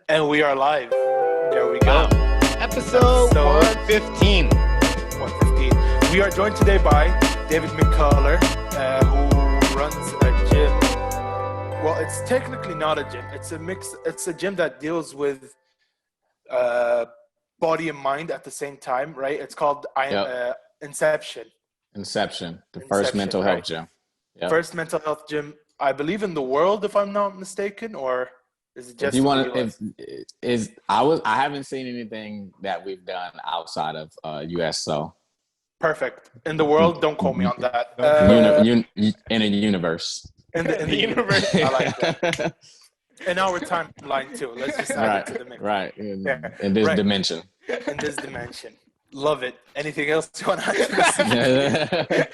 And we are live. There we go. Wow. Episode 115. 115. We are joined today by David Mccular, who runs a gym. Well, it's technically not a gym. It's a mix. It's a gym that deals with body and mind at the same time, right? It's called Inception. Inception, the first mental health gym. Yep. First mental health gym, I believe, in the world, if I'm not mistaken, or is it just? If you want to, I haven't seen anything that we've done outside of US. So perfect in the world. Don't quote me on that. In a universe. In the universe, I like that. In our timeline too. Let's just add it to the mix. Right. In this dimension. In this dimension. Love it. Anything else you want to add?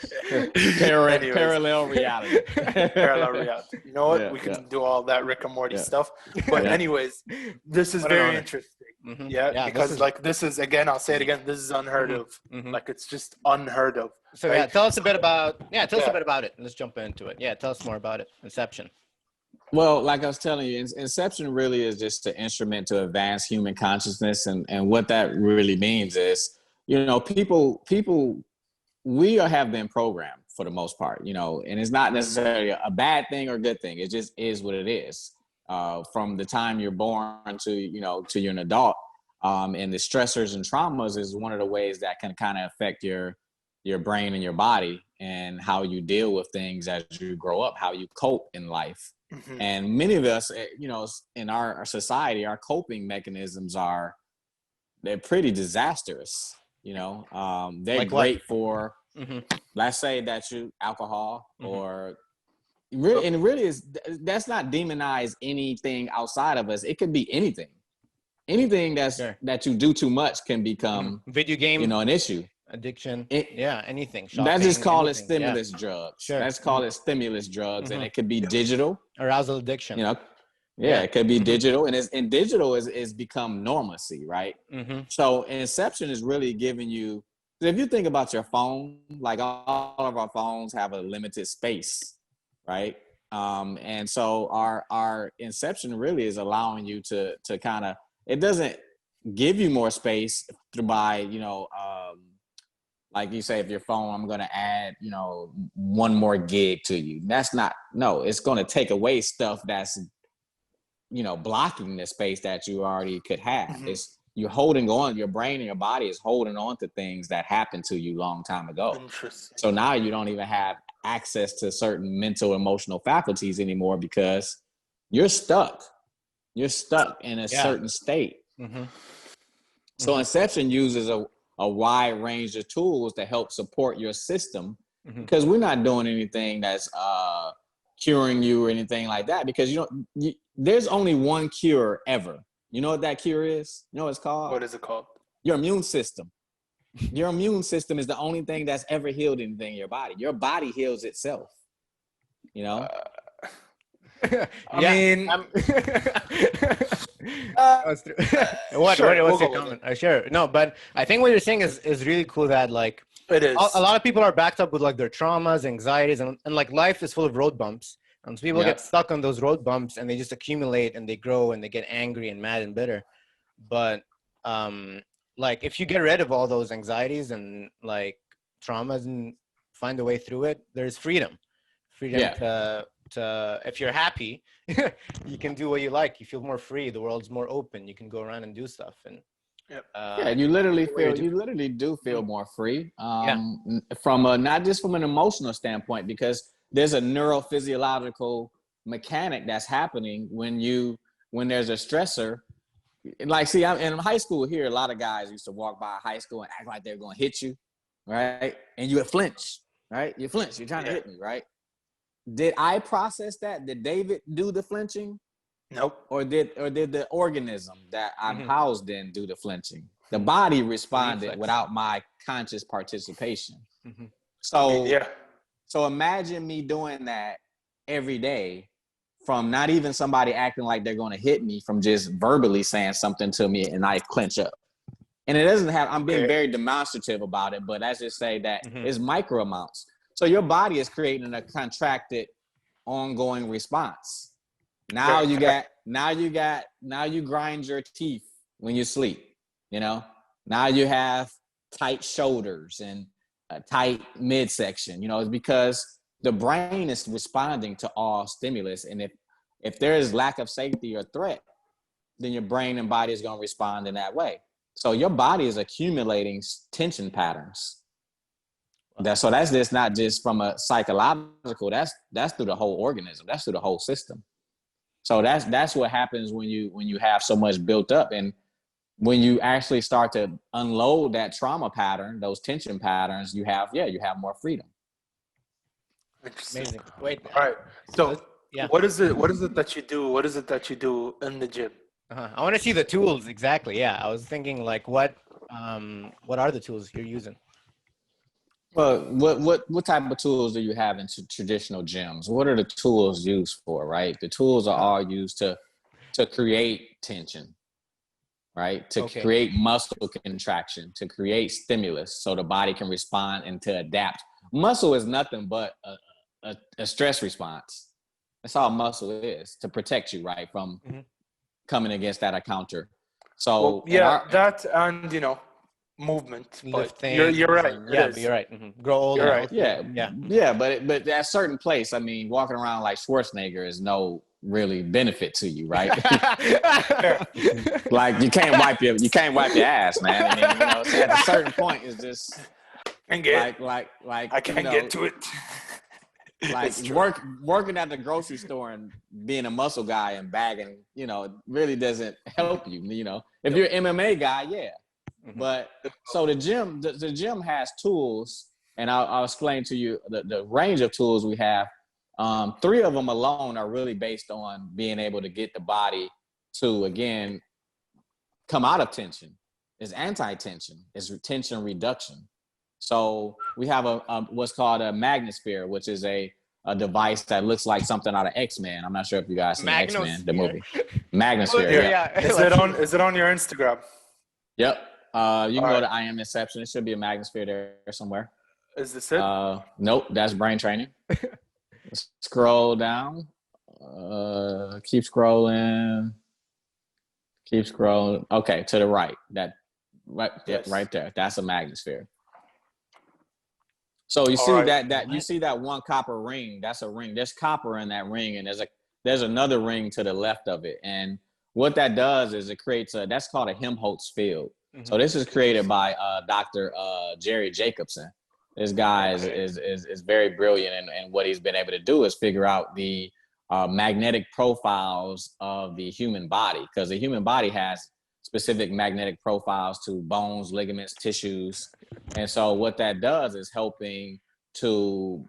Parallel reality. Parallel reality. You know what? We can do all that Rick and Morty stuff. But anyways, this is very interesting. Mm-hmm. Because this is, again, I'll say it again, this is unheard of. Mm-hmm. Like, it's just unheard of. So right? Tell us a bit about it. Let's jump into it. Tell us more about it. Inception. Well, like I was telling you, Inception really is just an instrument to advance human consciousness. And what that really means is, people, we have been programmed for the most part, and it's not necessarily a bad thing or good thing. It just is what it is. From the time you're born to, to you're an adult, and the stressors and traumas is one of the ways that can kind of affect your brain and your body and how you deal with things as you grow up, how you cope in life. Mm-hmm. And many of us, in our society, our coping mechanisms they're pretty disastrous. They're great for, let's say that you alcohol or really, and it really is, that's not demonize anything outside of us. It could be anything that you do too much can become video game, an issue. Addiction, anything. Shopping, that's just called it stimulus drugs. Sure. That's called it stimulus drugs, and it could be digital. Arousal addiction. It could be digital, and digital is become normalcy, right? Mm-hmm. So Inception is really giving you. If you think about your phone, like all of our phones have a limited space, right? And so our Inception really is allowing you to kind of. It doesn't give you more space by like you say, if your phone, I'm going to add, one more gig to you. It's going to take away stuff that's, blocking the space that you already could have. Mm-hmm. You're holding on, your brain and your body is holding on to things that happened to you long time ago. Interesting. So now you don't even have access to certain mental, emotional faculties anymore because you're stuck. You're stuck in a certain state. Mm-hmm. So Inception uses a wide range of tools to help support your system because we're not doing anything that's curing you or anything like that because there's only one cure ever. You know what that cure is? You know what it's called? What is it called? Your immune system. Your immune system is the only thing that's ever healed anything in your body. Your body heals itself. I mean, what's your comment? Sure. No, but I think what you're saying is really cool that like it is. A lot of people are backed up with like their traumas, anxieties, and like life is full of road bumps. And so people get stuck on those road bumps and they just accumulate and they grow and they get angry and mad and bitter. But like if you get rid of all those anxieties and traumas and find a way through it, there's freedom to if you're happy, you can do what you like. You feel more free. The world's more open. You can go around and do stuff. And you literally do feel more free. From not just from an emotional standpoint, because there's a neurophysiological mechanic that's happening when there's a stressor. Like, see, I'm in high school here. A lot of guys used to walk by high school and act like they're going to hit you, right? And you would flinch, right? You flinch. You're trying to hit me, right? Did I process that? Did David do the flinching? Nope. Or did the organism that I'm housed in do the flinching? The body responded without my conscious participation. Mm-hmm. So imagine me doing that every day from not even somebody acting like they're going to hit me, from just verbally saying something to me and I clench up. And it doesn't have, I'm being very demonstrative about it, but let's just say that it's micro amounts. So your body is creating a contracted, ongoing response. Now you grind your teeth when you sleep, you know. Now you have tight shoulders and a tight midsection, you know. It's because the brain is responding to all stimulus, and if there is lack of safety or threat, then your brain and body is going to respond in that way. So your body is accumulating tension patterns. So that's just not just from a psychological, that's through the whole organism. That's through the whole system. So that's what happens when you have so much built up. And when you actually start to unload that trauma pattern, those tension patterns, you have more freedom. Amazing. Wait. All right. So what is it that you do? What is it that you do in the gym? I want to see the tools. Exactly. Yeah. I was thinking like what are the tools you're using? Well, what type of tools do you have in traditional gyms? What are the tools used for, right? The tools are all used to create tension, right? To create muscle contraction, to create stimulus so the body can respond and to adapt. Muscle is nothing but a stress response. That's all muscle is, to protect you, right, from coming against that encounter. So that and movement. Lifting. You're right. Yeah, but you're right. Mm-hmm. Grow old. You're right. Yeah. But at a certain place, I mean, walking around like Schwarzenegger is no really benefit to you, right? Like you can't wipe your ass, man. I mean, so at a certain point, it's just like I can't get to it. Like working at the grocery store and being a muscle guy and bagging, it really doesn't help you. If you're an MMA guy, yeah. But so the gym has tools, and I'll explain to you the range of tools we have. 3 of them alone are really based on being able to get the body to, again, come out of tension. It's anti-tension. It's tension reduction. So we have what's called a Magnetosphere, which is a device that looks like something out of X-Men. I'm not sure if you guys seen X-Men, the movie. Magnetosphere. Yeah. Is it on your Instagram? Yep. You can go to I Am Inception. It should be a Magnetosphere there somewhere. Is this it? Nope, that's brain training. Scroll down. Keep scrolling. Okay, to the right. Right there. That's a Magnetosphere. So you see you see that one copper ring. That's a ring. There's copper in that ring, and there's another ring to the left of it. And what that does is it creates that's called a Helmholtz field. So this is created by Dr. Jerry Jacobson. This guy is very brilliant, and what he's been able to do is figure out the magnetic profiles of the human body, because the human body has specific magnetic profiles to bones, ligaments, tissues. And so what that does is helping to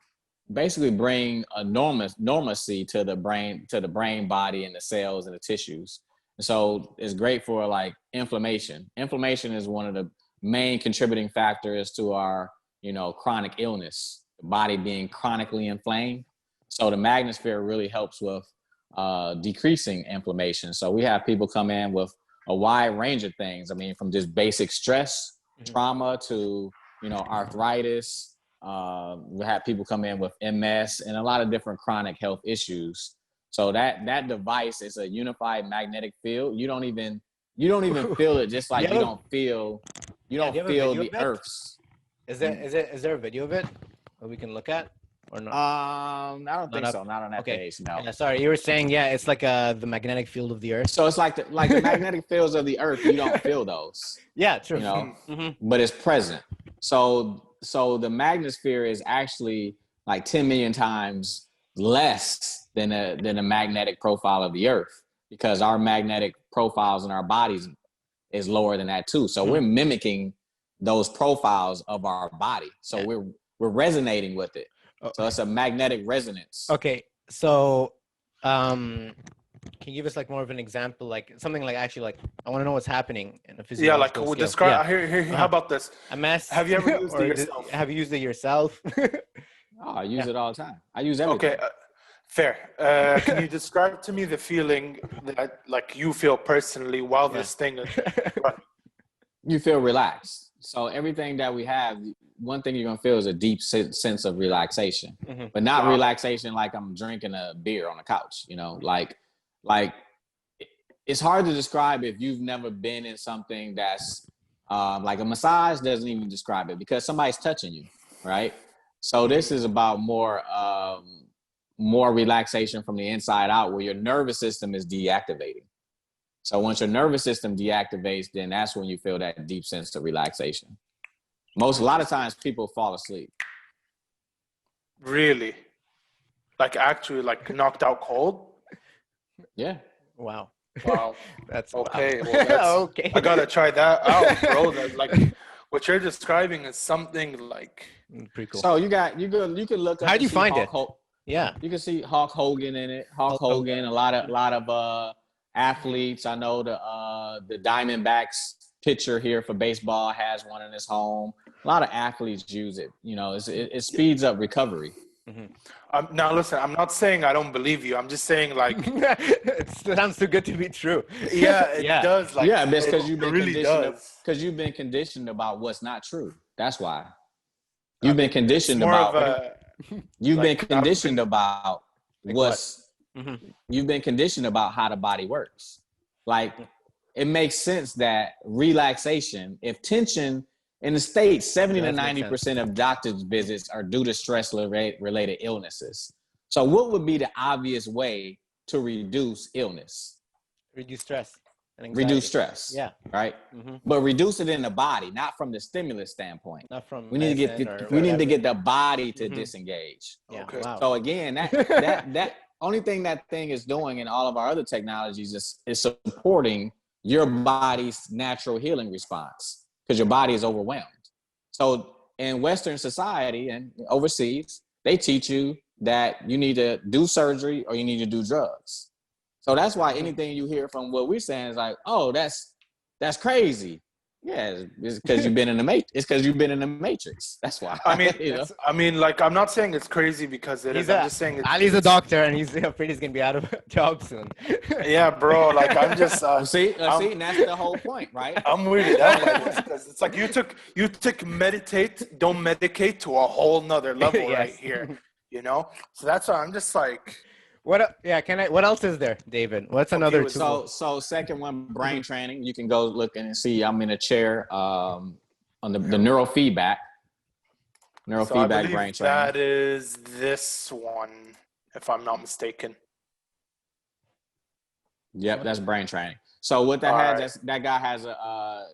basically bring a normalcy to the brain body and the cells and the tissues. So it's great for like inflammation. Inflammation is one of the main contributing factors to our, chronic illness, the body being chronically inflamed. So the Magnetosphere really helps with decreasing inflammation. So we have people come in with a wide range of things. I mean, from just basic stress, trauma to, arthritis. We have people come in with MS and a lot of different chronic health issues. So that device is a unified magnetic field. You don't even feel it, just like you don't feel the Earth's. Is there a video of it that we can look at or not? I don't think so. Not on that page. No. Yeah, sorry, you were saying it's like the magnetic field of the Earth. So it's like the magnetic fields of the Earth. You don't feel those. Yeah, true. But it's present. So the Magnetosphere is actually like 10 million times less than a magnetic profile of the Earth, because our magnetic profiles in our bodies is lower than that too. So we're mimicking those profiles of our body. So we're resonating with it. So it's a magnetic resonance. Okay. So can you give us like more of an example, like something like actually like I want to know what's happening in a physiological we'll describe. Here, how about this? A mess. Have you ever used it yourself? Have you used it yourself? I use it all the time. I use everything. Okay. Fair. Can you describe to me the feeling that like you feel personally while this thing is running? You feel relaxed. So everything that we have, one thing you're going to feel is a deep sense of relaxation, but not relaxation like I'm drinking a beer on the couch, like like it's hard to describe if you've never been in something that's like a massage doesn't even describe it because somebody's touching you, right? So this is about more relaxation from the inside out, where your nervous system is deactivating. So once your nervous system deactivates, then that's when you feel that deep sense of relaxation. A lot of times people fall asleep. Really? Like actually like knocked out cold? Yeah. Wow. That's okay. Wow. Well, that's, okay. I gotta try that out, bro. That, like what you're describing is something like pretty cool. So you can look up. How do you find it? Yeah, you can see Hulk Hogan in it. Hulk Hogan, a lot of athletes. I know the Diamondbacks pitcher here for baseball has one in his home. A lot of athletes use it. You know, it speeds up recovery. Mm-hmm. Now listen, I'm not saying I don't believe you. I'm just saying like it sounds too good to be true. Yeah, it does. Like, yeah, because you've been really conditioned. Because you've been conditioned about what's not true. That's why. You've been conditioned about. You've been conditioned about what's. You've been conditioned about how the body works. Like it makes sense that relaxation, if tension. In the States, 70 to 90% of doctor's visits are due to stress-related illnesses. So what would be the obvious way to reduce illness? Reduce stress and anxiety. Reduce stress. Yeah. Right? Mm-hmm. But reduce it in the body, not from the stimulus standpoint. Not from we need to get the body to disengage. Yeah. Okay. Wow. So again, that only thing that thing is doing in all of our other technologies is supporting your body's natural healing response. Because your body is overwhelmed. So in Western society and overseas, they teach you that you need to do surgery or you need to do drugs. So that's why anything you hear from what we're saying is like, oh, that's crazy. Yeah, it's because you've been in the matrix. It's because you've been in the matrix. That's why. I mean, like, I'm not saying it's crazy because it is. I'm just saying Ali's a doctor and he's afraid he's gonna be out of a job soon. Yeah, bro. Like, I'm just see, and that's the whole point, right? I'm weirded out by this because it's like you took meditate, don't medicate to a whole nother level right here. You know, so that's why I'm just like. What? Yeah, what else is there, David? What's another tool? So second one, brain training. You can go look and see. I'm in a chair on the neurofeedback brain training. That is this one, if I'm not mistaken. Yep, that's brain training. So what that has, that guy has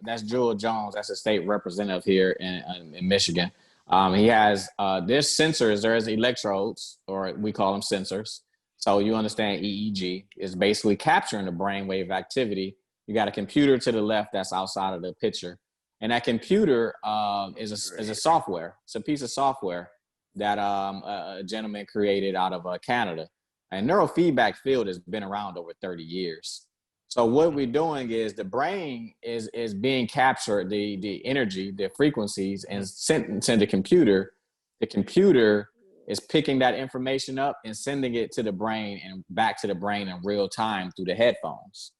that's Jewel Jones. That's a state representative here in Michigan. He has there's sensors. There's electrodes, or we call them sensors. So you understand EEG is basically capturing the brainwave activity. You got a computer to the left that's outside of the picture. And that computer is a software. It's a piece of software that a gentleman created out of Canada. And neurofeedback field has been around over 30 years. So what we're doing is the brain is being captured, the energy, the frequencies, and sent to the computer. The computer is picking that information up and sending it to the brain and back to the brain in real time through the headphones.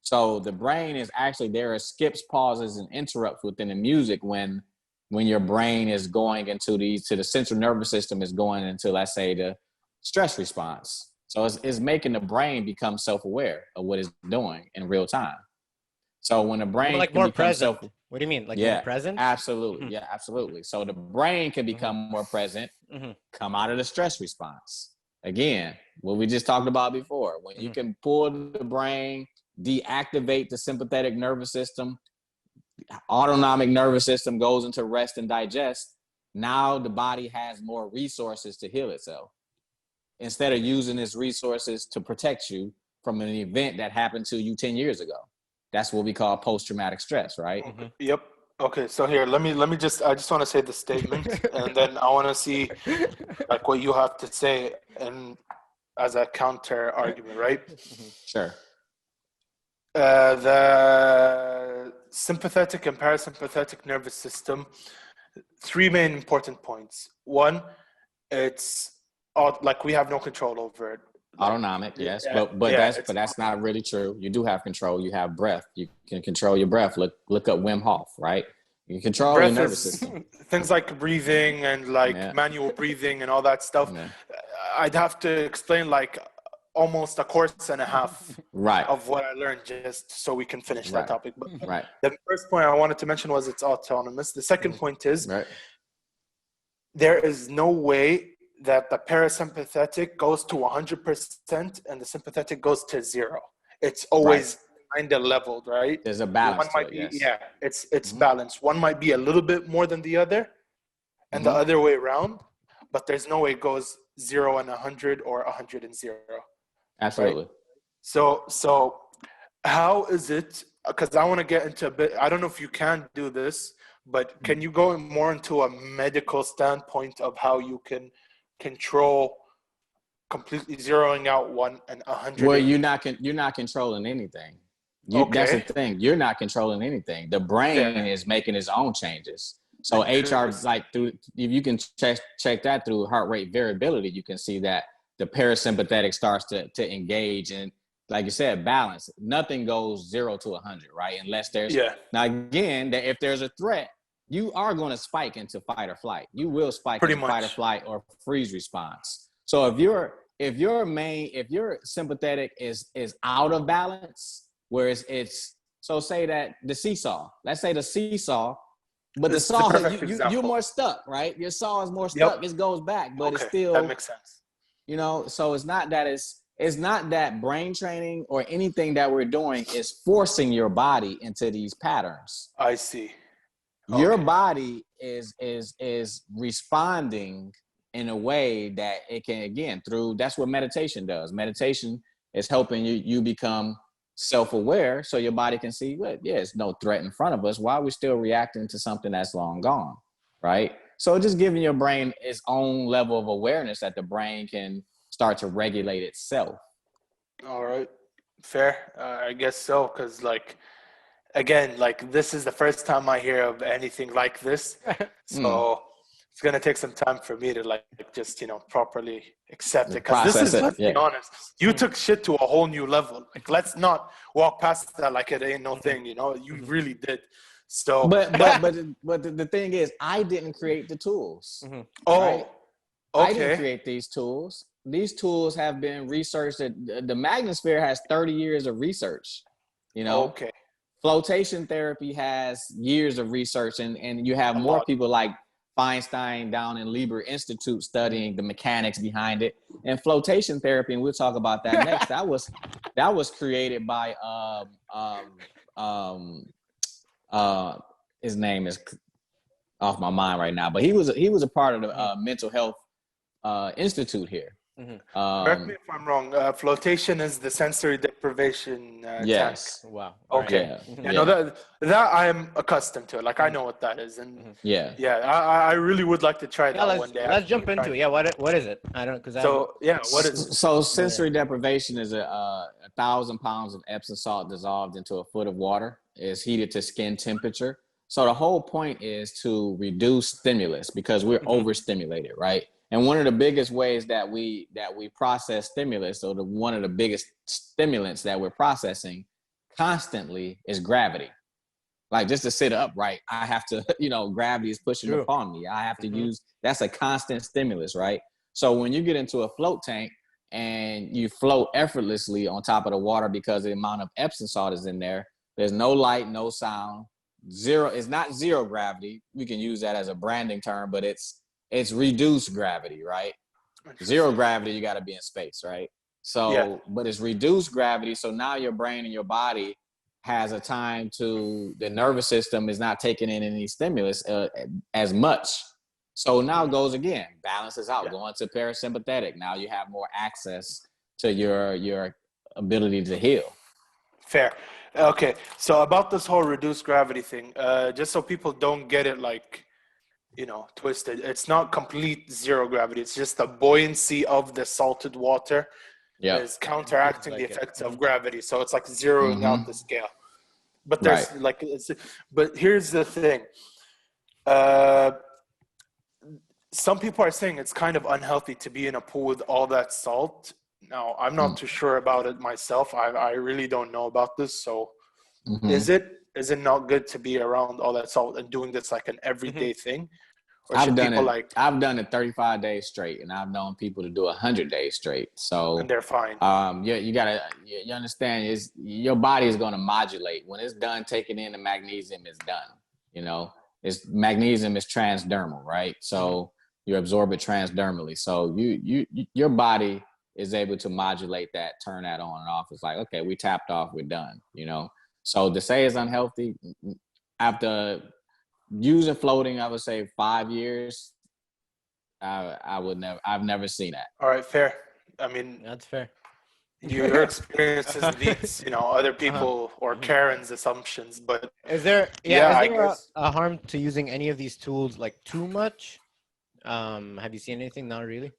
So the brain is actually, there are skips, pauses, and interrupts within the music when your brain is going into to the central nervous system is going into, let's say, the stress response. So it's making the brain become self-aware of what it's doing in real time. So when the brain like more present. What do you mean? Like more present? Absolutely. Mm-hmm. Yeah, absolutely. So the brain can become more present, come out of the stress response. Again, what we just talked about before, when you can pull the brain, deactivate the sympathetic nervous system, autonomic nervous system goes into rest and digest. Now the body has more resources to heal itself. Instead of using its resources to protect you from an event that happened to you 10 years ago. That's what we call post-traumatic stress, right? Mm-hmm. Yep. Okay. So here, I just want to say the statement and then I want to see like what you have to say and as a counter argument, right? Sure. The sympathetic and parasympathetic nervous system, three main important points. One, it's like we have no control over it. Autonomic, yes, but that's not really true. You do have control. You have breath. You can control your breath. Look up Wim Hof, right? You can control your nervous system. Things like breathing and like manual breathing and all that stuff. Yeah. I'd have to explain like almost a course and a half right. of what I learned, just so we can finish that topic. But right. The first point I wanted to mention was it's autonomous. The second point is there is no way that the parasympathetic goes to 100% and the sympathetic goes to 0. It's always kind of leveled, right? There's a balance. One might be, it's balanced. One might be a little bit more than the other, and the other way around. But there's no way it goes 0 and 100 or 100 and 0. Absolutely. Right? So how is it? Because I want to get into a bit. I don't know if you can do this, but can you go more into a medical standpoint of how you can control completely zeroing out 1 and 100? Well, you're not controlling anything. That's the thing. You're not controlling anything. The brain is making its own changes. So HR, like through, if you can check that through heart rate variability, you can see that the parasympathetic starts to engage, and like you said, balance. Nothing goes 0 to 100, right? Unless there's now again, that if there's a threat, you are going to spike into fight or flight. You will spike into fight or flight or freeze response. So if your sympathetic is out of balance, whereas it's so say that the seesaw. Let's say the seesaw. But the saw, you're more stuck, right? Your saw is more stuck. It goes back, but it's still. That makes sense. You know, so it's not that brain training or anything that we're doing is forcing your body into these patterns. I see. Your body is responding in a way that it can, again, through, that's what meditation does. Meditation is helping you become self-aware, so your body can see, well, there's no threat in front of us. Why are we still reacting to something that's long gone, right? So just giving your brain its own level of awareness that the brain can start to regulate itself. All right, fair. I guess so, because again, this is the first time I hear of anything like this, so it's gonna take some time for me to just properly accept it. Because this is, let's be honest, you took shit to a whole new level. Let's not walk past that like it ain't no thing. You really did. So, but the thing is, I didn't create the tools. Right? I didn't create these tools. These tools have been researched. The Magnetosphere has 30 years of research. Flotation therapy has years of research, and you have more people like Feinstein down in Lieber Institute studying the mechanics behind it. And flotation therapy, and we'll talk about that next. That was created by his name is off my mind right now, but he was a part of the mental health institute here. Correct me if I'm wrong. Flotation is the sensory deprivation tank. Wow. Okay. That I'm accustomed to. I know what that is, and I really would like to try that one day. Let's jump into it. Yeah, what is it? I don't what is it? So sensory deprivation is 1,000 pounds of Epsom salt dissolved into a foot of water. Is heated to skin temperature. So the whole point is to reduce stimulus because we're overstimulated, right? And one of the biggest ways that we process stimulus, or one of the biggest stimulants that we're processing constantly is gravity. Just to sit upright, I have to, gravity is pushing upon me. I have to use, that's a constant stimulus, right? So when you get into a float tank and you float effortlessly on top of the water because the amount of Epsom salt is in there, there's no light, no sound, zero. It's not zero gravity. We can use that as a branding term, but it's reduced gravity, right? Zero gravity, you got to be in space, right? So, but it's reduced gravity. So now your brain and your body has a time to, the nervous system is not taking in any stimulus as much. So now it goes again, balances out, going to parasympathetic. Now you have more access to your ability to heal. Fair. Okay. So about this whole reduced gravity thing, just so people don't get it twisted. It's not complete zero gravity. It's just the buoyancy of the salted water is counteracting the effects of gravity. So it's zeroing out the scale. But there's but here's the thing. Some people are saying it's kind of unhealthy to be in a pool with all that salt. Now, I'm not too sure about it myself. I really don't know about this. So is it not good to be around all that salt and doing this an everyday thing? Or should people I've done it 35 days straight, and I've known people to do 100 days straight. So and they're fine. You understand is your body is going to modulate when it's done taking in the magnesium. It's done. You know, magnesium is transdermal, right? So you absorb it transdermally. So your body is able to modulate that, turn that on and off. It's like, okay, we tapped off, we're done. You know, so to say it's unhealthy after using floating, I would say 5 years. I've never seen that. All right, fair. I mean, that's fair. Your experiences beats, other people or Karen's assumptions. But is there a harm to using any of these tools like too much? Have you seen anything? Not really.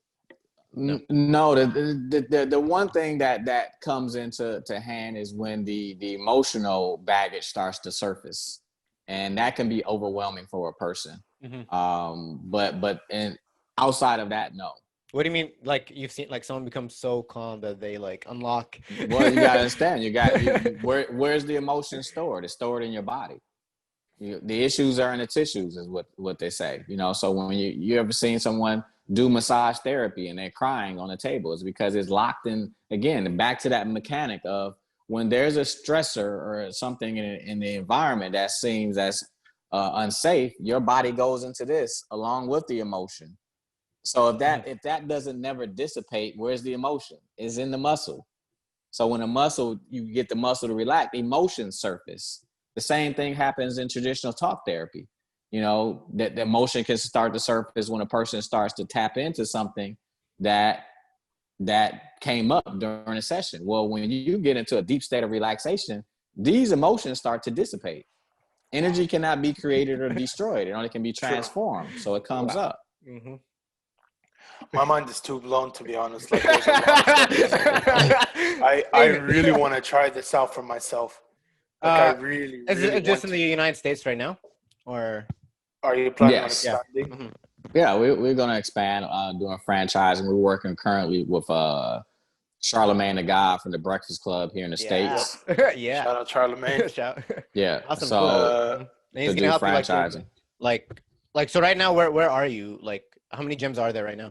No, the one thing that comes into hand is when the emotional baggage starts to surface, and that can be overwhelming for a person. But outside of that, no. What do you mean? Like you've seen like someone become so calm that they like unlock? Well, you gotta understand. Where's the emotion stored? It's stored in your body. The issues are in the tissues, is what they say. So when you ever seen someone do massage therapy and they're crying on the table, it's because it's locked in. Again, back to that mechanic of when there's a stressor or something in the environment that seems as unsafe, your body goes into this along with the emotion. So if that doesn't never dissipate, where's the emotion? It's in the muscle. So when you get the muscle to relax, emotions surface. The same thing happens in traditional talk therapy. That the emotion can start to surface when a person starts to tap into something that came up during a session. Well, when you get into a deep state of relaxation, these emotions start to dissipate. Energy cannot be created or destroyed. It only can be transformed. So it comes up. Mm-hmm. My mind is too blown, to be honest. Like, I really want to try this out for myself. I really is it just in the United States right now, or are you planning on expanding? Yeah, we're going to expand, doing franchising. We're working currently with Charlemagne the God from the Breakfast Club here in the States. Yeah. Shout out Charlemagne. Yeah. Awesome. So and he's going to help franchising. You like so right now, where are you? Like, how many gyms are there right now?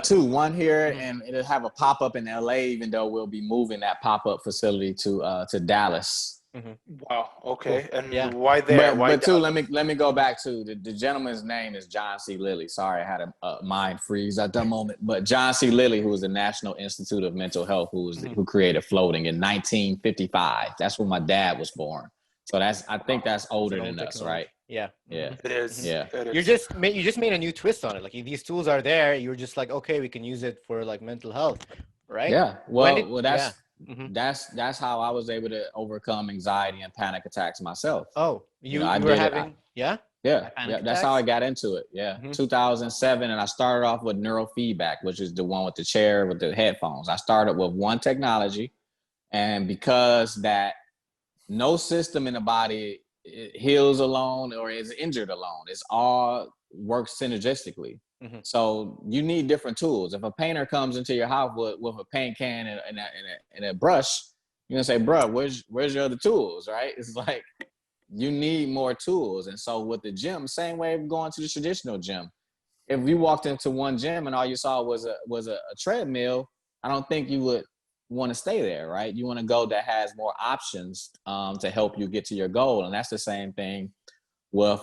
2, one here, and it'll have a pop-up in LA, even though we'll be moving that pop-up facility to Dallas. Wow. Okay. Cool. And why there? But too, let me go back to the gentleman's name is John C. Lilly. Sorry, I had a mind freeze at that moment. But John C. Lilly, who was the National Institute of Mental Health, who created floating in 1955. That's when my dad was born. So I think that's older than us, right? Yeah. Yeah. It is. Yeah. It is. You just made a new twist on it. Like these tools are there. You're just like, okay, we can use it for like mental health, right? Yeah. Well, that's how I was able to overcome anxiety and panic attacks myself. Oh, you were having Yeah. That's how I got into it. Yeah. 2007, and I started off with neurofeedback, which is the one with the chair with the headphones. I started with one technology, and because that no system in the body heals alone or is injured alone. It's all works synergistically. So you need different tools. If a painter comes into your house with a paint can and a brush, you're gonna say, "Bro, where's your other tools?" Right? It's like you need more tools. And so with the gym, same way of going to the traditional gym. If you walked into one gym and all you saw was a treadmill, I don't think you would want to stay there, right? You want to go that has more options to help you get to your goal. And that's the same thing with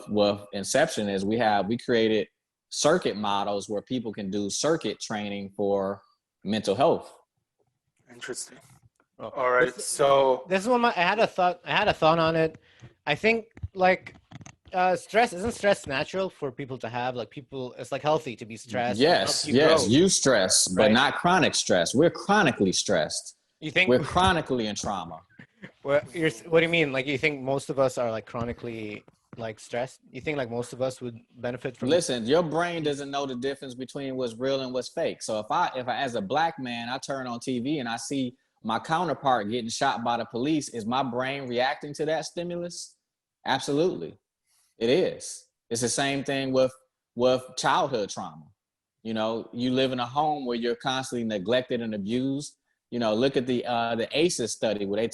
Inception is we created circuit models where people can do circuit training for mental health. Interesting. All right. So this is one I had a thought on it. I think like isn't stress natural for people to have? Like people, it's like healthy to be stressed. Yes, you stress, but not chronic stress. We're chronically stressed. You think we're chronically in trauma? What do you mean? Like you think most of us are like chronically like stressed? You think like most of us would benefit from? Listen, your brain doesn't know the difference between what's real and what's fake. So if I as a black man, I turn on TV and I see my counterpart getting shot by the police, is my brain reacting to that stimulus? Absolutely. It is. It's the same thing with childhood trauma. You live in a home where you're constantly neglected and abused. Look at the ACEs study where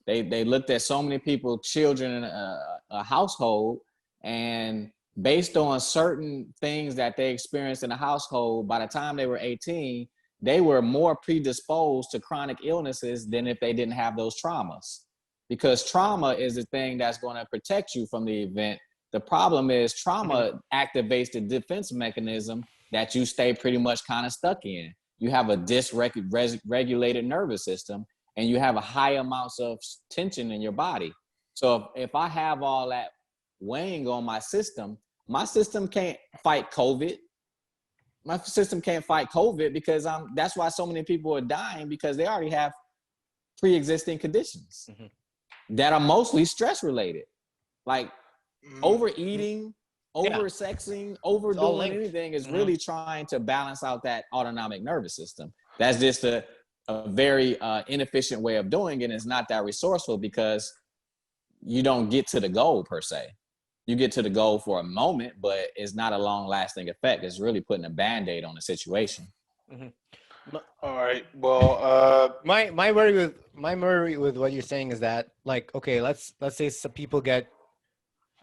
they looked at so many children in a household, and based on certain things that they experienced in the household, by the time they were 18, they were more predisposed to chronic illnesses than if they didn't have those traumas. Because trauma is the thing that's going to protect you from the event. The problem is trauma activates the defense mechanism that you stay pretty much kind of stuck in. You have a dysregulated nervous system, and you have a high amounts of tension in your body. So if I have all that weighing on my system can't fight COVID. My system can't fight COVID because that's why so many people are dying, because they already have pre-existing conditions that are mostly stress related, like overeating, over-sexing, overdoing anything is really trying to balance out that autonomic nervous system. That's just a very inefficient way of doing it. And it's not that resourceful because you don't get to the goal per se. You get to the goal for a moment, but it's not a long-lasting effect. It's really putting a Band-Aid on the situation. All right. Well, my worry with what you're saying is that, like, okay, let's say some people get.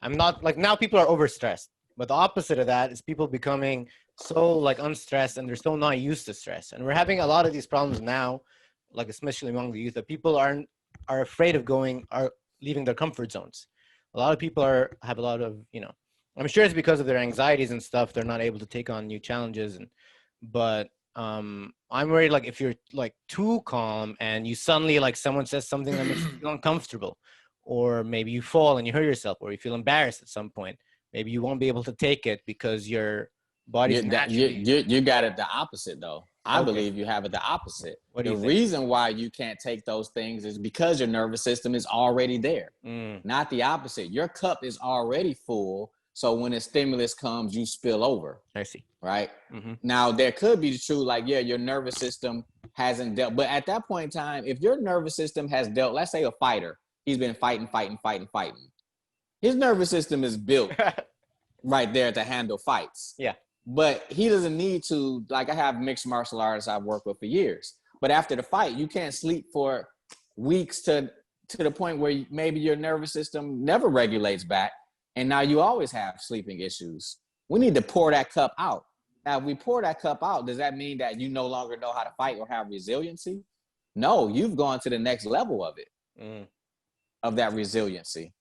I'm not like, now people are overstressed, but the opposite of that is people becoming so like unstressed, and they're so not used to stress. And we're having a lot of these problems now, like especially among the youth, that people are afraid of leaving their comfort zones. A lot of people have a lot of, I'm sure it's because of their anxieties and stuff. They're not able to take on new challenges. But I'm worried, like, if you're like too calm and you suddenly, like, someone says something that makes you feel uncomfortable, or maybe you fall and you hurt yourself, or you feel embarrassed at some point, maybe you won't be able to take it because your body's naturally... You got it the opposite though. I believe you have it the opposite. The reason why you can't take those things is because your nervous system is already there. Not the opposite. Your cup is already full. So when a stimulus comes, you spill over. I see. Right? Now, there could be true, like, your nervous system hasn't dealt. But at that point in time, if your nervous system has dealt, let's say a fighter, he's been fighting. His nervous system is built right there to handle fights. Yeah. But he doesn't need to, like, I have mixed martial artists I've worked with for years. But after the fight, you can't sleep for weeks to the point where maybe your nervous system never regulates back. And now you always have sleeping issues. We need to pour that cup out. Now, if we pour that cup out, does that mean that you no longer know how to fight or have resiliency? No, you've gone to the next level of it, of that resiliency.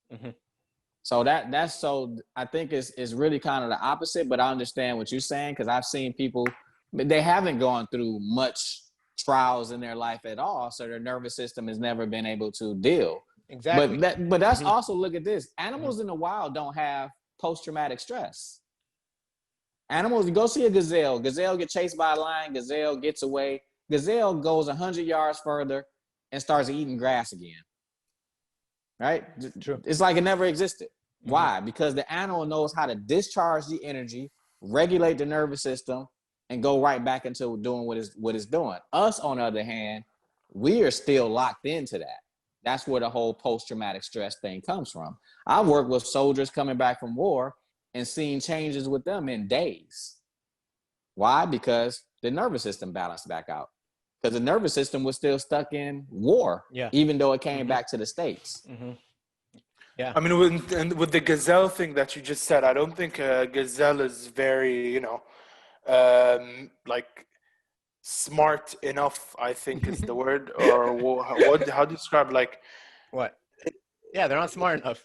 So I think it's really kind of the opposite, but I understand what you're saying, because I've seen people, they haven't gone through much trials in their life at all, so their nervous system has never been able to deal. Exactly. But that's also, look at this. Animals in the wild don't have post-traumatic stress. Animals, you go see a gazelle. Gazelle get chased by a lion. Gazelle gets away. Gazelle goes 100 yards further and starts eating grass again. Right? True. It's like it never existed. Why? Because the animal knows how to discharge the energy, regulate the nervous system, and go right back into doing what it's doing. Us, on the other hand, we are still locked into that. That's where the whole post-traumatic stress thing comes from. I work with soldiers coming back from war and seeing changes with them in days. Why? Because the nervous system balanced back out. Because the nervous system was still stuck in war, even though it came back to the States. Yeah. I mean, with the gazelle thing that you just said, I don't think a gazelle is very, like, smart enough, I think is the word. Or how do you describe, like... What? Yeah, they're not smart enough.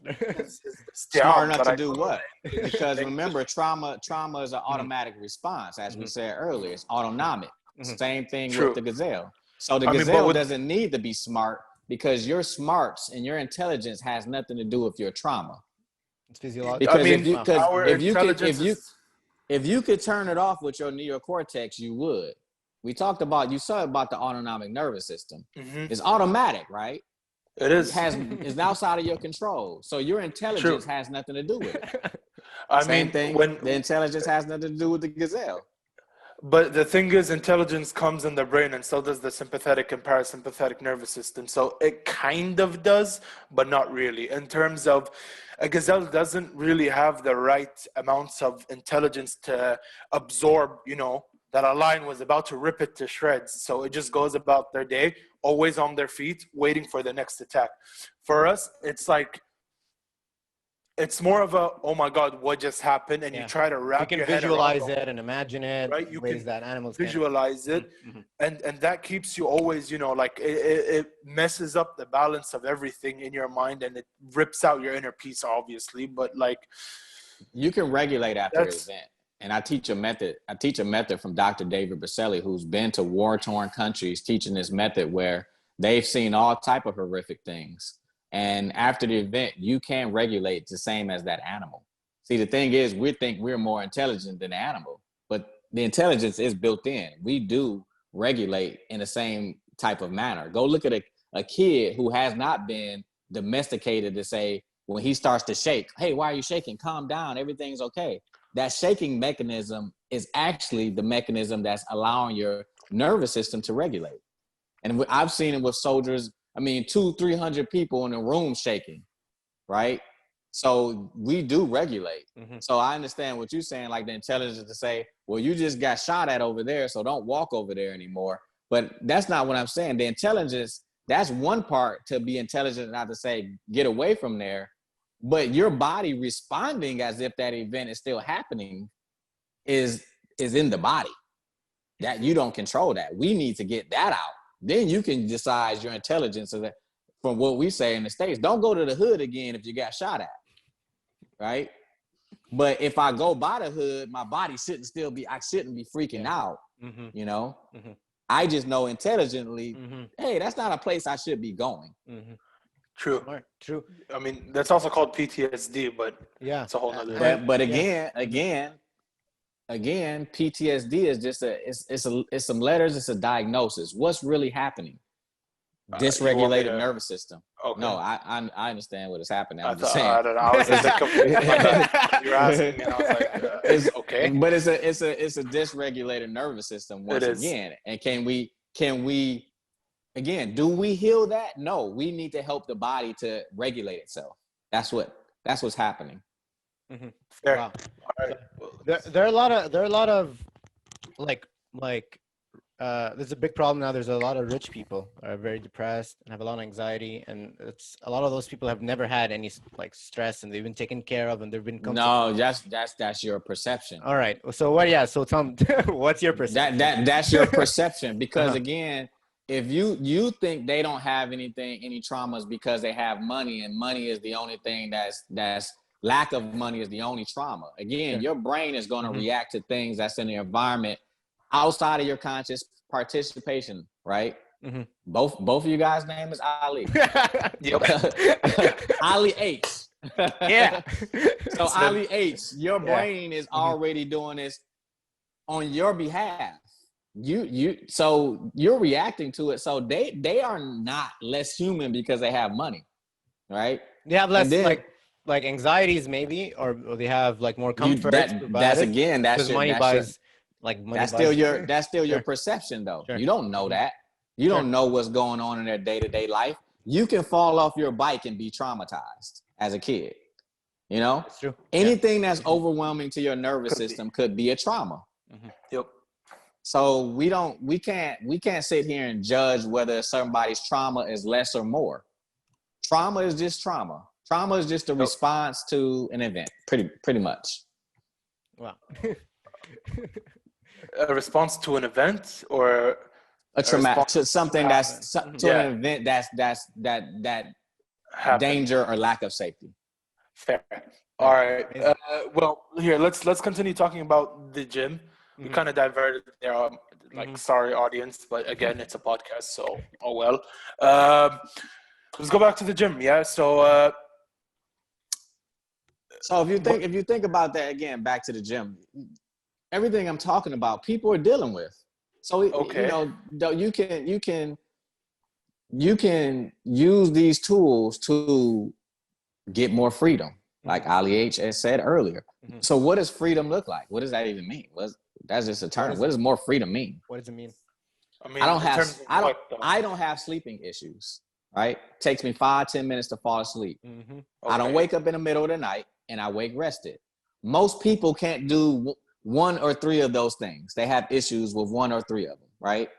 Smart enough to do what? Because remember, trauma is an automatic response, as we said earlier. It's autonomic. Same thing with the gazelle. So the gazelle doesn't need to be smart, because your smarts and your intelligence has nothing to do with your trauma. It's physiological. Because if you could turn it off with your neocortex, you would. You saw about the autonomic nervous system. It's automatic, right? It is. It's outside of your control. So your intelligence has nothing to do with it. Same thing. The intelligence has nothing to do with the gazelle. But the thing is, intelligence comes in the brain, and so does the sympathetic and parasympathetic nervous system. So it kind of does, but not really. In terms of, a gazelle doesn't really have the right amounts of intelligence to absorb, that a lion was about to rip it to shreds. So it just goes about their day, always on their feet, waiting for the next attack. For us, it's like, it's more of a, oh my God, what just happened? And you try to wrap your head around visualize it and imagine it, right? You ways can that animals visualize it. And that keeps you always, you know, like it messes up the balance of everything in your mind, and it rips out your inner peace, obviously. But like, you can regulate after an event. And I teach a method from Dr. David Berceli, who's been to war-torn countries, teaching this method where they've seen all type of horrific things. And after the event, you can regulate the same as that animal. See, the thing is, we think we're more intelligent than the animal, but the intelligence is built in. We do regulate in the same type of manner. Go look at a kid who has not been domesticated to say, when he starts to shake, hey, why are you shaking? Calm down, everything's okay. That shaking mechanism is actually the mechanism that's allowing your nervous system to regulate. And I've seen it with soldiers. I mean, 200-300 people in a room shaking, right? So we do regulate. So I understand what you're saying, like the intelligence to say, well, you just got shot at over there, so don't walk over there anymore. But that's not what I'm saying. The intelligence, that's one part to be intelligent, not to say get away from there. But your body responding as if that event is still happening is in the body. That you don't control that. We need to get that out. Then you can decide your intelligence from what we say in the States. Don't go to the hood again if you got shot at, right? But if I go by the hood, my body I shouldn't be freaking out, you know? I just know intelligently, hey, that's not a place I should be going. True. Smart. True. I mean, that's also called PTSD, but it's a whole nother. But again, PTSD is just it's some letters. It's a diagnosis. What's really happening? Dysregulated nervous system. Okay. No, I understand what is happening. I'm just saying. I don't know. I was just you were asking, and I was like, it's okay. But it's a dysregulated nervous system once again. And can we again, do we heal that? No, we need to help the body to regulate itself. That's what's happening. Fair. Wow. All right. There are a lot of like there's a big problem now. There's a lot of rich people that are very depressed and have a lot of anxiety, and it's a lot of those people have never had any like stress, and they've been taken care of, and they've been No, that's your perception. All right. So what? Yeah. So Tom, what's your perception? That's your perception, because again, if you think they don't have any traumas because they have money, and money is the only thing that's lack of money is the only trauma. Again, your brain is going to react to things that's in the environment outside of your conscious participation, right? Both of you guys' name is Ali. Ali H. Yeah. So Ali H, your brain is already doing this on your behalf. So you're reacting to it. So they are not less human because they have money, right? They have less like anxieties maybe, or they have like more comfort. That's still your perception though. Sure. You don't know that. You don't know what's going on in their day-to-day life. You can fall off your bike and be traumatized as a kid. You know? That's true. Anything that's overwhelming to your nervous system could be a trauma. Yep. So we can't sit here and judge whether somebody's trauma is less or more. Trauma is just trauma. Trauma is just a response to an event, pretty much. Wow. A response to an event, or a traumatic to something an event that danger or lack of safety. Fair. All right. Well, here let's continue talking about the gym. We kind of diverted there. Sorry, audience, but again, it's a podcast, so oh well. Let's go back to the gym. Yeah. So. So if you think about that again, back to the gym, everything I'm talking about, people are dealing with. So you can use these tools to get more freedom, like Ali H has said earlier. So what does freedom look like? What does that even mean? That's just a term. What does more freedom mean? What does it mean? I don't have sleeping issues. Right? Takes me 5-10 minutes to fall asleep. Okay. I don't wake up in the middle of the night, and I wake rested. Most people can't do one or three of those things. They have issues with one or three of them, right?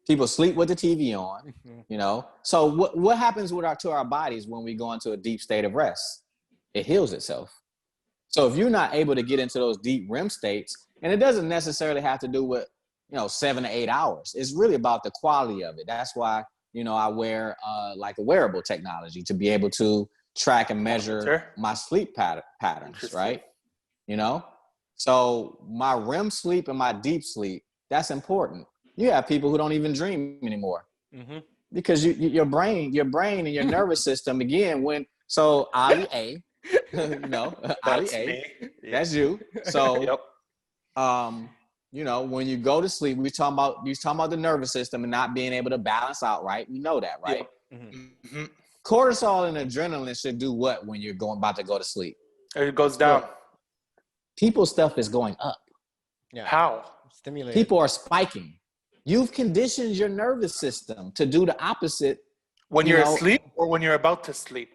People sleep with the TV on, you know? So what happens to our bodies when we go into a deep state of rest? it heals itself. So if you're not able to get into those deep REM states, and it doesn't necessarily have to do with, 7 to 8 hours. It's really about the quality of it. That's why, I wear like a wearable technology to be able to track and measure my sleep patterns, right? So my REM sleep and my deep sleep, that's important. You have people who don't even dream anymore because your brain and your nervous system, again, Ali A, Ali A, that's you. So, when you go to sleep, we talking about the nervous system and not being able to balance out, right? We know that, right? Yep. Cortisol and adrenaline should do what when you're about to go to sleep? It goes down. People's stuff is going up. Yeah. How? Stimulated. People are spiking. You've conditioned your nervous system to do the opposite. When you're asleep or when you're about to sleep?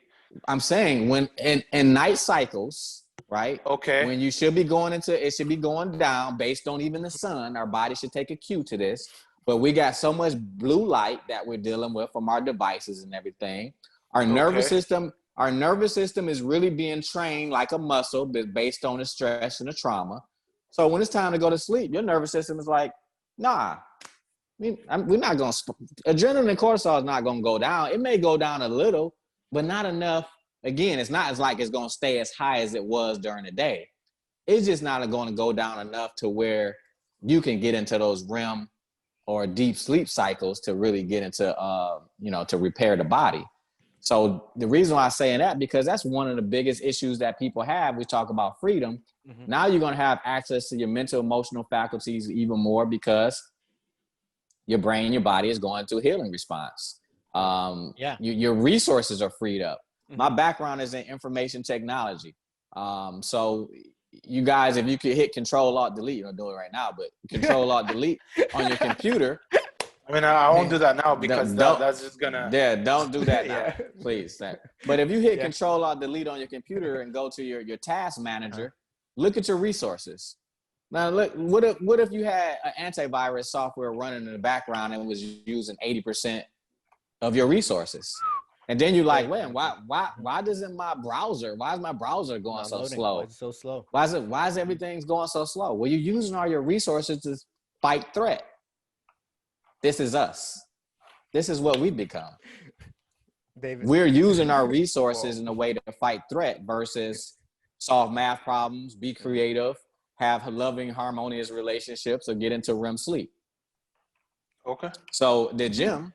I'm saying when in night cycles, right? Okay. When you should be it should be going down based on even the sun. Our body should take a cue to this. But we got so much blue light that we're dealing with from our devices and everything. Our nervous system is really being trained like a muscle based on the stress and the trauma. So when it's time to go to sleep, your nervous system is like, nah, we're not going to, adrenaline and cortisol is not going to go down. It may go down a little, but not enough. Again, it's not as like it's going to stay as high as it was during the day. It's just not going to go down enough to where you can get into those REM or deep sleep cycles to really get into, to repair the body. So the reason why I'm saying that, because that's one of the biggest issues that people have. We talk about freedom. Mm-hmm. Now you're going to have access to your mental, emotional faculties even more because your brain, your body is going through a healing response. Your resources are freed up. Mm-hmm. My background is in information technology. So you guys, if you could hit Control-Alt-Delete, you don't do it right now, but Control-Alt-Delete on your computer. I mean, I won't do that now because that's just gonna. Yeah, don't do that now, please. But if you hit Control-Alt-Delete on your computer and go to your task manager, look at your resources. Now, look, what if you had an antivirus software running in the background and was using 80% of your resources? And then you're like, man, why doesn't my browser? Why is my browser going so slow? Why is it so slow? Why is everything going so slow? Well, you're using all your resources to fight threat. This is us. This is what we've become. David. We're using our resources in a way to fight threat versus solve math problems, be creative, have loving, harmonious relationships, or get into REM sleep. Okay. So the gym,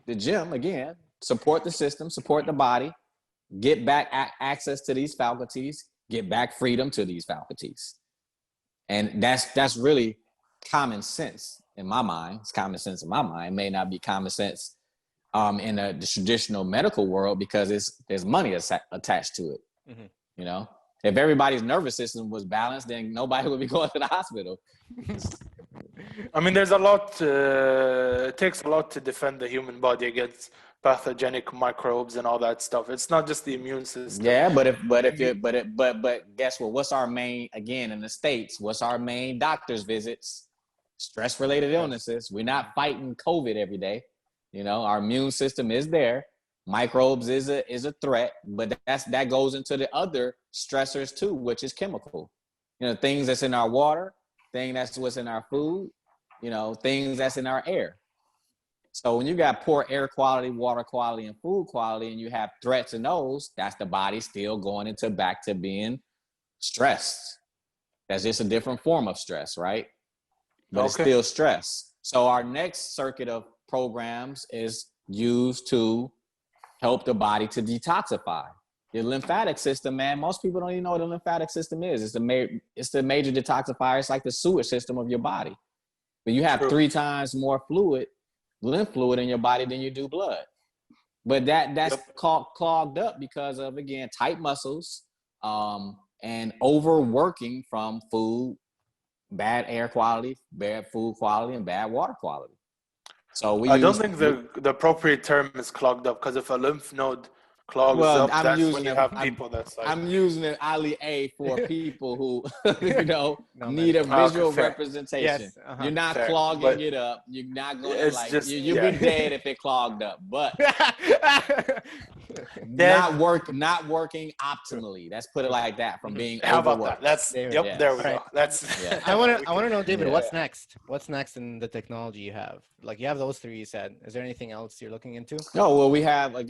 again, support the system, support the body, get back access to these faculties, get back freedom to these faculties. And that's really common sense in my mind. It's common sense in my mind. It may not be common sense in the traditional medical world because there's money attached to it. Mm-hmm. If everybody's nervous system was balanced, then nobody would be going to the hospital. I mean, there's a lot. It takes a lot to defend the human body against pathogenic microbes and all that stuff. It's not just the immune system. Yeah, but guess what? What's our main, again, in the States? What's our main doctor's visits? Stress-related illnesses. We're not fighting COVID every day. Our immune system is there. Microbes is a threat, but that goes into the other stressors too, which is chemical. Things that's in our water, that's what's in our food, things that's in our air. So when you got poor air quality, water quality, and food quality, and you have threats in those, that's the body still going back to being stressed. That's just a different form of stress, right? But It's still stress. So our next circuit of programs is used to help the body to detoxify. Your lymphatic system, man, most people don't even know what the lymphatic system is. It's the major detoxifier. It's like the sewage system of your body. But you have 3 times more lymph fluid in your body than you do blood. But that's clogged up because of, again, tight muscles and overworking from food, bad air quality, bad food quality, and bad water quality. So I don't think the appropriate term is clogged up, because if a lymph node clogs well, up. That's when you have people that's like. I'm using an Ali A for people who, need a visual representation. Yes, You're not clogging it up. You're not gonna you'll be dead if it clogged up. But not working optimally. Let's put it like that. From being overworked. How about that? There we go. That's. I want to know, David. What's next? What's next in the technology you have? Like you have those three. You said. Is there anything else you're looking into? No. Well, we have an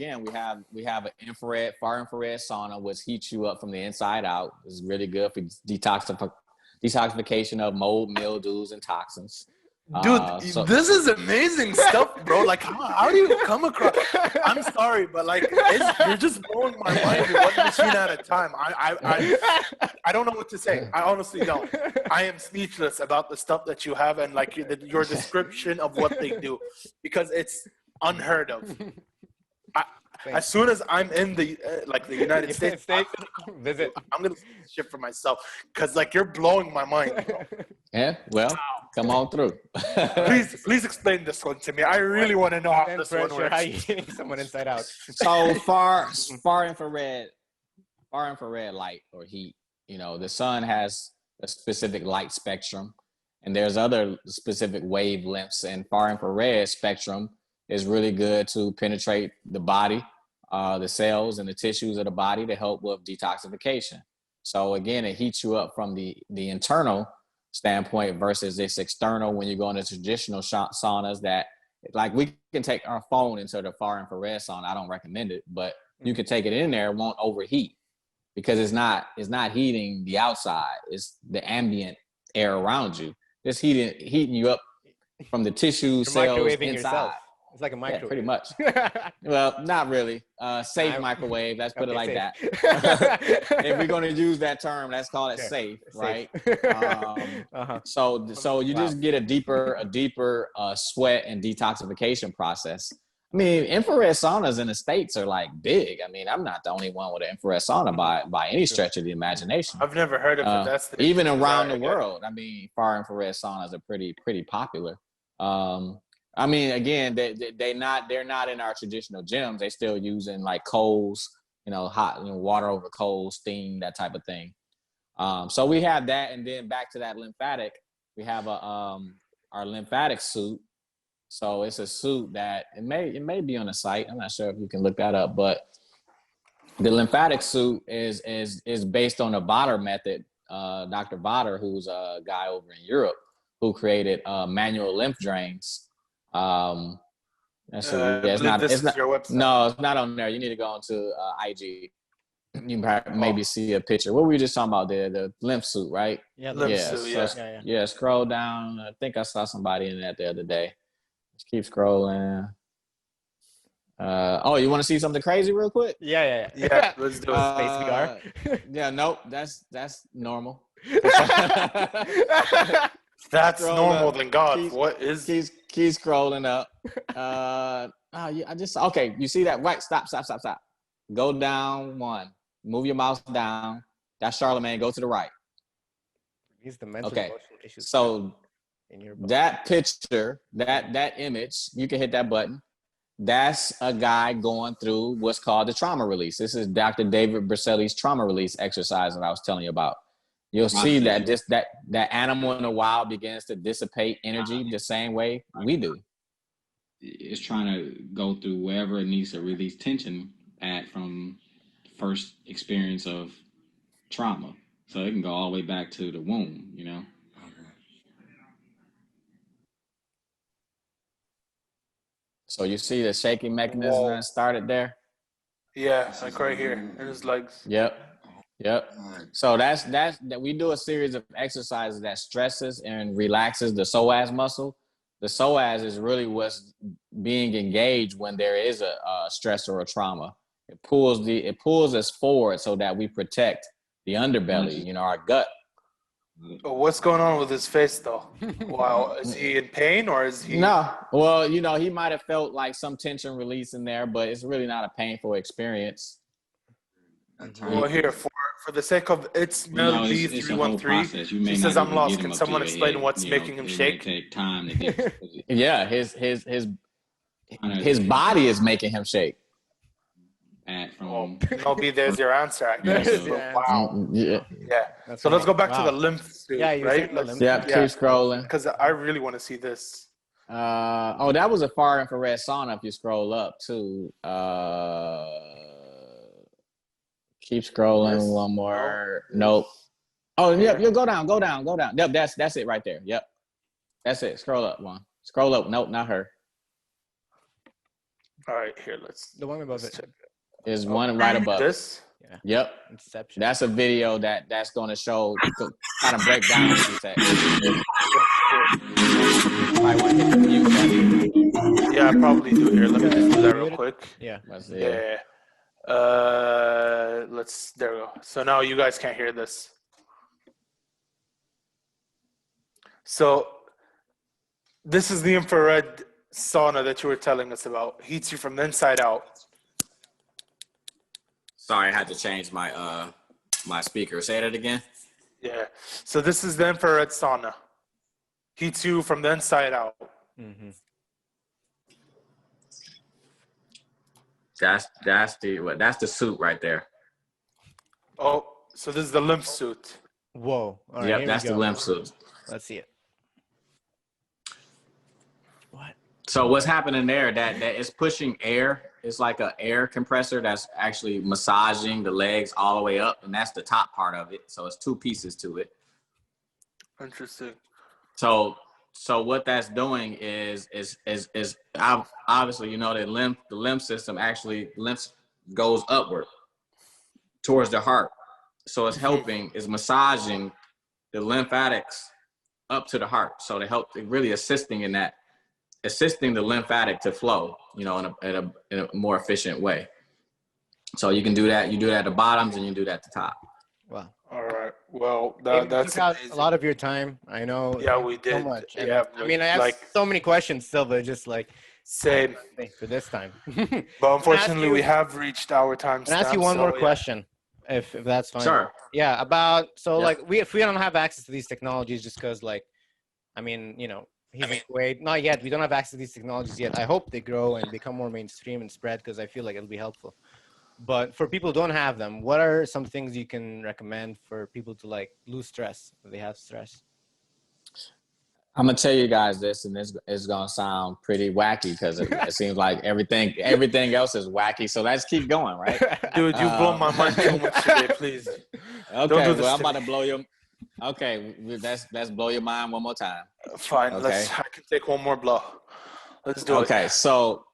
far infrared sauna, which heats you up from the inside out. It's really good for detoxification of mold, mildews, and toxins. Dude, this is amazing stuff, bro. Like, how do you come across? I'm sorry, but like, you're just blowing my mind in one machine at a time. I don't know what to say. I honestly don't. I am speechless about the stuff that you have and like your description of what they do, because it's unheard of. As soon as I'm in the the United States, visit. I'm gonna ship for myself because like you're blowing my mind, bro. Yeah, well, come on through. please explain this one to me. I really want to know how this one works. How you getting someone inside out? So far infrared light or heat. The sun has a specific light spectrum, and there's other specific wavelengths, and far infrared spectrum is really good to penetrate the body, the cells and the tissues of the body to help with detoxification. So again, it heats you up from the internal standpoint versus this external when you go into traditional saunas that, like, we can take our phone into the far infrared sauna. I don't recommend it, but you can take it in there, it won't overheat because it's not heating the outside. It's the ambient air around you. It's heating you up from the tissue cells inside. Yourself. It's like a microwave. Yeah, pretty much. Well, not really. Safe microwave. Let's put it like that. If we're going to use that term, let's call it safe, right? So you just get a deeper sweat and detoxification process. I mean, infrared saunas in the States are like big. I mean, I'm not the only one with an infrared sauna by any stretch of the imagination. I've never heard of it. That's even around the world. I mean, far infrared saunas are pretty popular. I mean, again, they're not in our traditional gyms. They still using like coals, hot, water over coals, steam, that type of thing. So we have that, and then back to that lymphatic, we have our lymphatic suit. So it's a suit that it may be on the site. I'm not sure if you can look that up, but the lymphatic suit is based on the Vader method. Dr. Vader, who's a guy over in Europe who created manual lymph drains. It's not your website. No, it's not on there. You need to go onto IG. You maybe see a picture. What were we just talking about there? The lymph suit, right? Yeah, lymph suit. Yeah. Scroll down. I think I saw somebody in that the other day. Just keep scrolling. You want to see something crazy real quick? Yeah. Let's do it. Space VR. Yeah, nope. That's normal. That's normal than God. What is? Keep scrolling up. Okay. You see that? Right. Stop. Go down one. Move your mouse down. That's Charlemagne. Go to the right. He's the mental emotional issues. So that picture, that image, you can hit that button. That's a guy going through what's called the trauma release. This is Dr. David Berceli's trauma release exercise that I was telling you about. You'll see that that animal in the wild begins to dissipate energy the same way we do. It's trying to go through wherever it needs to release tension at from first experience of trauma. So it can go all the way back to the womb, So you see the shaking mechanism that started there? Yeah, like right here in his legs. Yep. So that's we do a series of exercises that stresses and relaxes the psoas muscle. The psoas is really what's being engaged when there is a stress or a trauma. It pulls us forward so that we protect the underbelly, our gut. What's going on with his face though? Wow, is he in pain or is he? No. Well, he might have felt like some tension release in there, but it's really not a painful experience. Well, here for the sake of it's Mel B313, he says I'm lost. Can someone explain what's making him shake? Take time to get. Yeah, his body is making him shake. at from. Maybe there's your answer, I guess. Wow. Yeah. So let's go back to the lymph suit, right? Keep scrolling. Because I really want to see this. That was a far infrared sauna if you scroll up too. Keep scrolling one more. Nope. Oh, yep, you'll go down. Yep, that's it right there. Yep. That's it. Scroll up one. Scroll up. Nope, not her. All right, here, the one above it. Is one right above this? Yeah. Yep. Inception. That's a video that's going to show, kind of break down what you said. Yeah, I probably do here. Let me just do that real quick. Yeah. Yeah. There we go. So now you guys can't hear this. So this is the infrared sauna that you were telling us about. Heats you from the inside out. Sorry, I had to change my my speaker. Say that again. Yeah. So this is the infrared sauna. Heats you from the inside out. Mm-hmm. That's the suit right there. Oh, so this is the lymph suit. Whoa. All right, yep, that's the lymph suit. Let's see it. What? So what's happening there? That it's pushing air. It's like an air compressor that's actually massaging the legs all the way up, and that's the top part of it. So it's two pieces to it. Interesting. So what that's doing is obviously, you know, the lymph system actually lymph goes upward towards the heart. So it's helping, is massaging the lymphatics up to the heart. So to help, really assisting in that, assisting the lymphatic to flow, you know, in a more efficient way. So you can do that. You do that at the bottoms and you do that at the top. Wow. All right. Well, that's a lot of your time. I know. Yeah, we did. So much. Yeah. I mean, I have so many questions still, but just like same for this time. But unfortunately, we have reached our time. Can I ask you one more question, if that's fine? Sure. Yeah. Like if we don't have access to these technologies, just because I mean, you know, Kuwait, not yet. We don't have access to these technologies yet. I hope they grow and become more mainstream and spread because I feel like it'll be helpful. But for people who don't have them, what are some things you can recommend for people to lose stress if they have stress? I'm gonna tell you guys this, and this is gonna sound pretty wacky because it seems like everything else is wacky. So let's keep going, right? Dude, you blow my mind too much today, please. Okay, I'm about to blow your. Okay, let's blow your mind one more time. Fine. Okay. I can take one more blow. Let's do it. Okay, so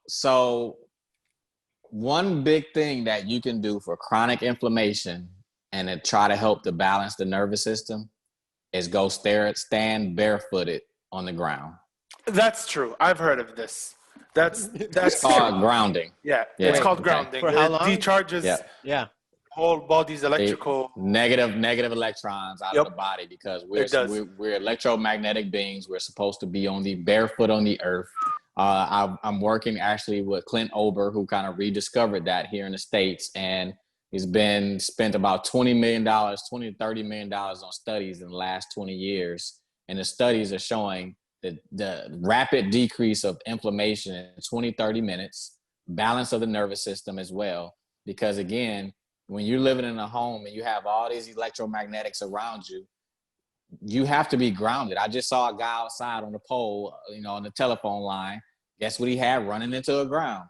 one big thing that you can do for chronic inflammation and to try to help to balance the nervous system is go stand barefooted on the ground. That's true. I've heard of this. That's called grounding. Yeah, it's called grounding. For how long? It decharges whole body's electrical negative electrons out of the body because we're electromagnetic beings. We're supposed to be barefoot on the earth. I'm working actually with Clint Ober, who kind of rediscovered that here in the States, and he's been spent about $20 to $30 million on studies in the last 20 years. And the studies are showing the rapid decrease of inflammation in 20, 30 minutes, balance of the nervous system as well. Because again, when you're living in a home and you have all these electromagnetics around you, you have to be grounded. I just saw a guy outside on the pole, you know, on the telephone line. Guess what he had running into the ground?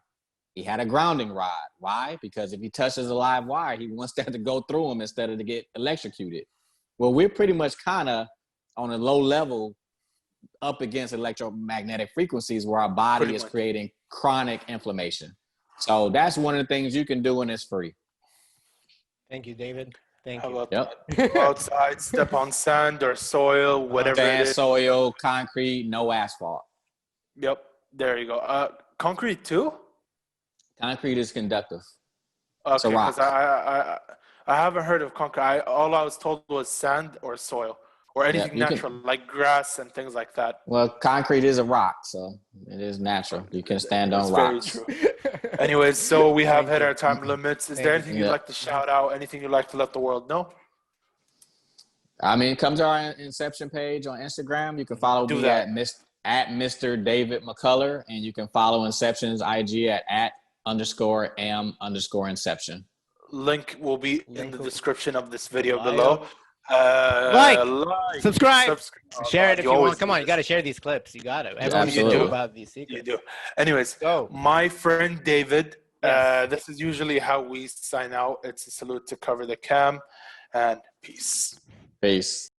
He had a grounding rod. Why? Because if he touches a live wire, he wants that to go through him instead of to get electrocuted. Well, we're pretty much kind of on a low level up against electromagnetic frequencies where our body is creating chronic inflammation. So that's one of the things you can do, and it's free. Thank you, David. Thank you. Yep. Go outside, step on sand or soil, whatever sand, it is. soil, concrete, no asphalt. Yep. There you go. Concrete too? Concrete is conductive. Okay, it's a rock. I haven't heard of concrete. All I was told was sand or soil or anything natural, like grass and things like that. Well, concrete is a rock, so it is natural. You can stand on rocks. Very true. Anyways, so we have hit our time limits. Is there anything you'd like to shout out? Anything you'd like to let the world know? I mean, come to our Inception page on Instagram. You can follow me at Mr. David Mccular, and you can follow Inception's IG at am_Inception. Link will be in the description of this video below. Like, subscribe, share it if you want. Come on, you got to share these clips. You got it. Everyone needs to know about these secrets. You do. Anyways, my friend David, this is usually how we sign out. It's a salute to cover the cam, and peace. Peace.